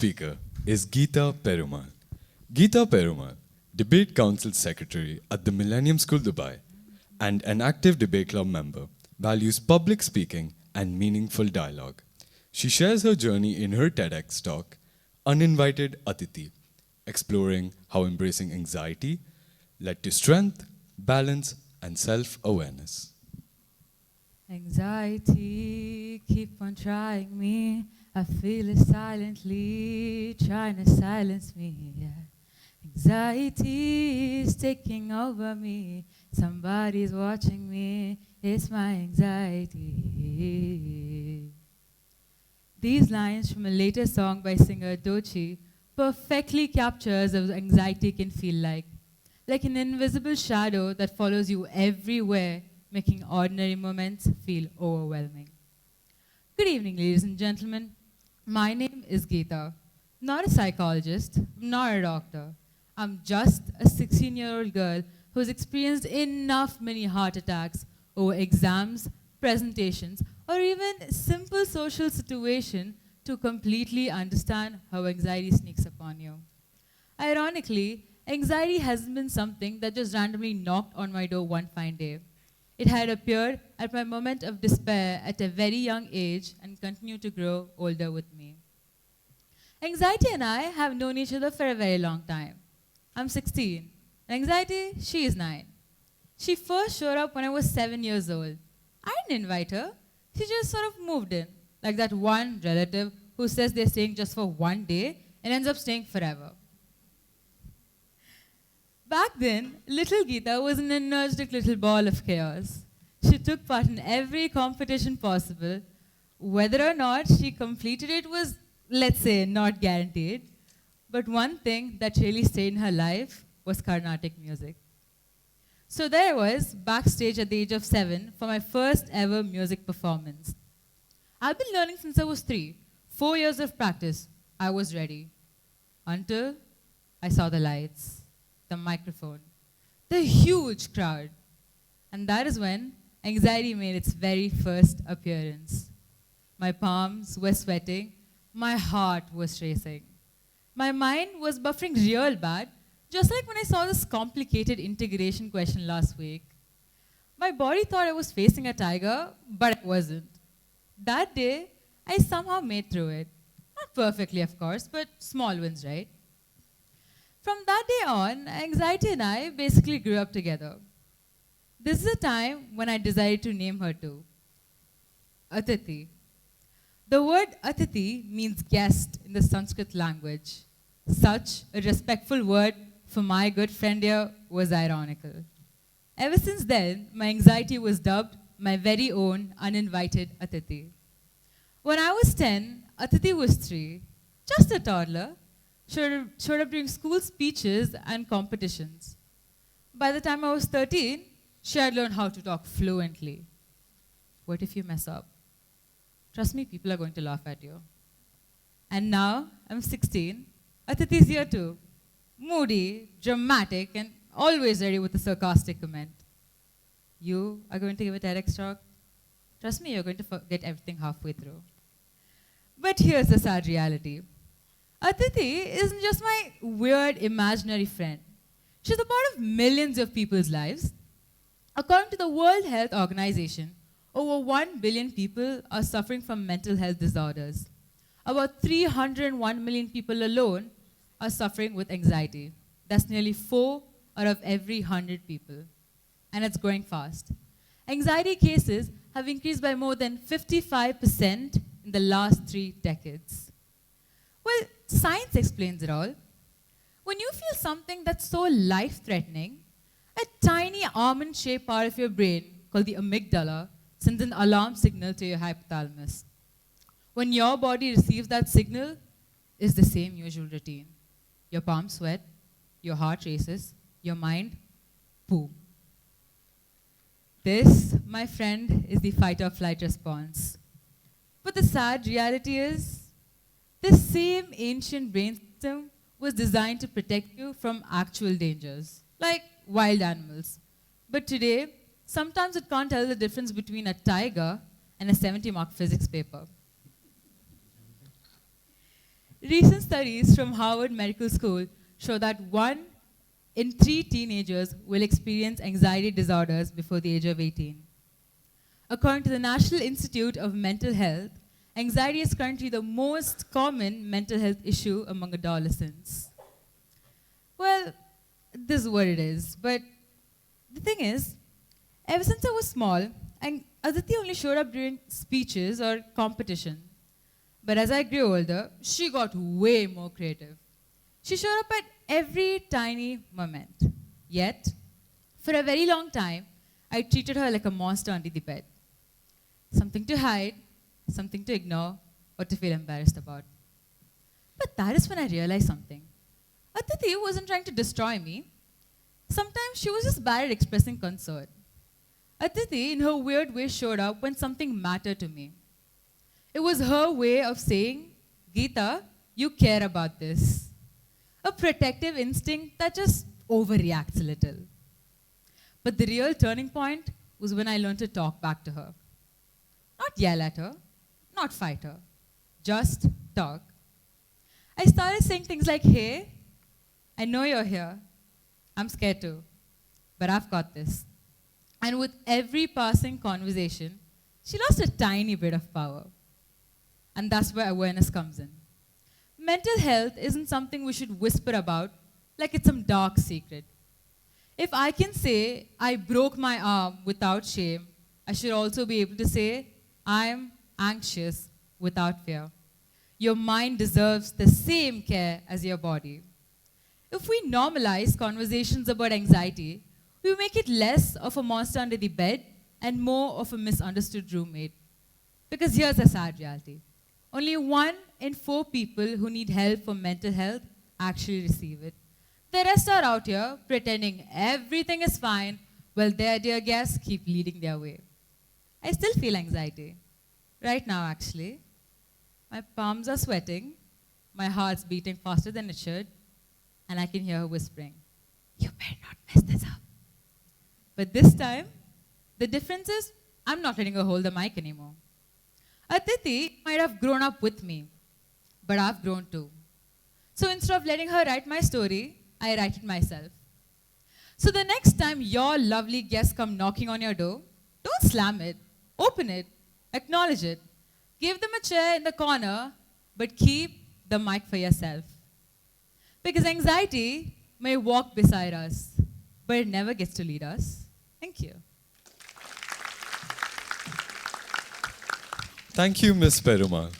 speaker is Geeta Perumal. Geeta Perumal, Debate Council Secretary at the Millennium School Dubai and an active debate club member, values public speaking and meaningful dialogue. She shares her journey in her TEDx talk, Uninvited Atiti, exploring how embracing anxiety led to strength, balance, and self awareness. Anxiety, keep on trying me. I feel it silently, trying to silence me. Yeah. Anxiety is taking over me. Somebody's watching me. It's my anxiety. These lines from a later song by singer Dochi perfectly captures what anxiety can feel like an invisible shadow that follows you everywhere, making ordinary moments feel overwhelming. Good evening, ladies and gentlemen. My name is Geeta. Not a psychologist, not a doctor. I'm just a 16-year-old girl who's experienced enough mini heart attacks over exams, presentations, or even simple social situation to completely understand how anxiety sneaks upon you. Ironically, anxiety hasn't been something that just randomly knocked on my door one fine day. It had appeared at my moment of despair at a very young age and continued to grow older with me. Anxiety and I have known each other for a very long time. I'm 16. Anxiety, she is 9. She first showed up when I was 7 years old. I didn't invite her. She just sort of moved in, like that one relative who says they're staying just for one day and ends up staying forever. Back then, little Geeta was an energetic little ball of chaos. She took part in every competition possible. Whether or not she completed it was, let's say, not guaranteed. But one thing that really stayed in her life was Carnatic music. So there I was, backstage at the age of 7 for my first ever music performance. I've been learning since I was 3. 4 years of practice, I was ready. Until I saw the lights, the microphone, the huge crowd. And that is when anxiety made its very first appearance. My palms were sweating, my heart was racing. My mind was buffering real bad, just like when I saw this complicated integration question last week. My body thought I was facing a tiger, but I wasn't. That day, I somehow made through it. Not perfectly, of course, but small wins, right? From that day on, anxiety and I basically grew up together. This is a time when I decided to name her too. Atiti. The word Atiti means guest in the Sanskrit language. Such a respectful word for my good friend here was ironical. Ever since then, my anxiety was dubbed my very own uninvited Atiti. When I was 10, Atiti was 3, just a toddler, showed up during school speeches and competitions. By the time I was 13, she had learned how to talk fluently. What if you mess up? Trust me, people are going to laugh at you. And now, I'm 16, Atiti's here too. Moody, dramatic, and always ready with a sarcastic comment. You are going to give a TEDx talk? Trust me, you're going to forget everything halfway through. But here's the sad reality. Atiti isn't just my weird imaginary friend. She's a part of millions of people's lives. According to the World Health Organization, over 1 billion people are suffering from mental health disorders. About 301 million people alone are suffering with anxiety. That's nearly 4 out of every 100 people. And it's growing fast. Anxiety cases have increased by more than 55% in the last 3 decades. Well, science explains it all. When you feel something that's so life-threatening, a tiny almond-shaped part of your brain, called the amygdala, sends an alarm signal to your hypothalamus. When your body receives that signal, it's the same usual routine. Your palms sweat, your heart races, your mind, boom. This, my friend, is the fight or flight response. But the sad reality is, this same ancient brain system was designed to protect you from actual dangers, like wild animals. But today, sometimes it can't tell the difference between a tiger and a 70-mark physics paper. Recent studies from Harvard Medical School show that 1 in 3 teenagers will experience anxiety disorders before the age of 18. According to the National Institute of Mental Health, anxiety is currently the most common mental health issue among adolescents. Well, this is what it is. But the thing is, ever since I was small, and Aditi only showed up during speeches or competition. But as I grew older, she got way more creative. She showed up at every tiny moment. Yet, for a very long time, I treated her like a monster under the bed. Something to hide, something to ignore, or to feel embarrassed about. But that is when I realized something. Aditi wasn't trying to destroy me. Sometimes she was just bad at expressing concern. Aditi, in her weird way, showed up when something mattered to me. It was her way of saying, Geeta, you care about this. A protective instinct that just overreacts a little. But the real turning point was when I learned to talk back to her. Not yell at her, not fight her, just talk. I started saying things like, hey, I know you're here. I'm scared too, but I've got this. And with every passing conversation, she lost a tiny bit of power. And that's where awareness comes in. Mental health isn't something we should whisper about like it's some dark secret. If I can say I broke my arm without shame, I should also be able to say I'm anxious without fear. Your mind deserves the same care as your body. If we normalize conversations about anxiety, we make it less of a monster under the bed and more of a misunderstood roommate. Because here's a sad reality. Only 1 in 4 people who need help for mental health actually receive it. The rest are out here pretending everything is fine while their dear guests keep leading their way. I still feel anxiety. Right now, actually. My palms are sweating, my heart's beating faster than it should, and I can hear her whispering, you better not mess this up. But this time, the difference is I'm not letting her hold the mic anymore. Aditi might have grown up with me, but I've grown too. So instead of letting her write my story, I write it myself. So the next time your lovely guests come knocking on your door, don't slam it, open it, acknowledge it. Give them a chair in the corner, but keep the mic for yourself. Because anxiety may walk beside us, but it never gets to lead us. Thank you. Thank you, Ms. Perumal.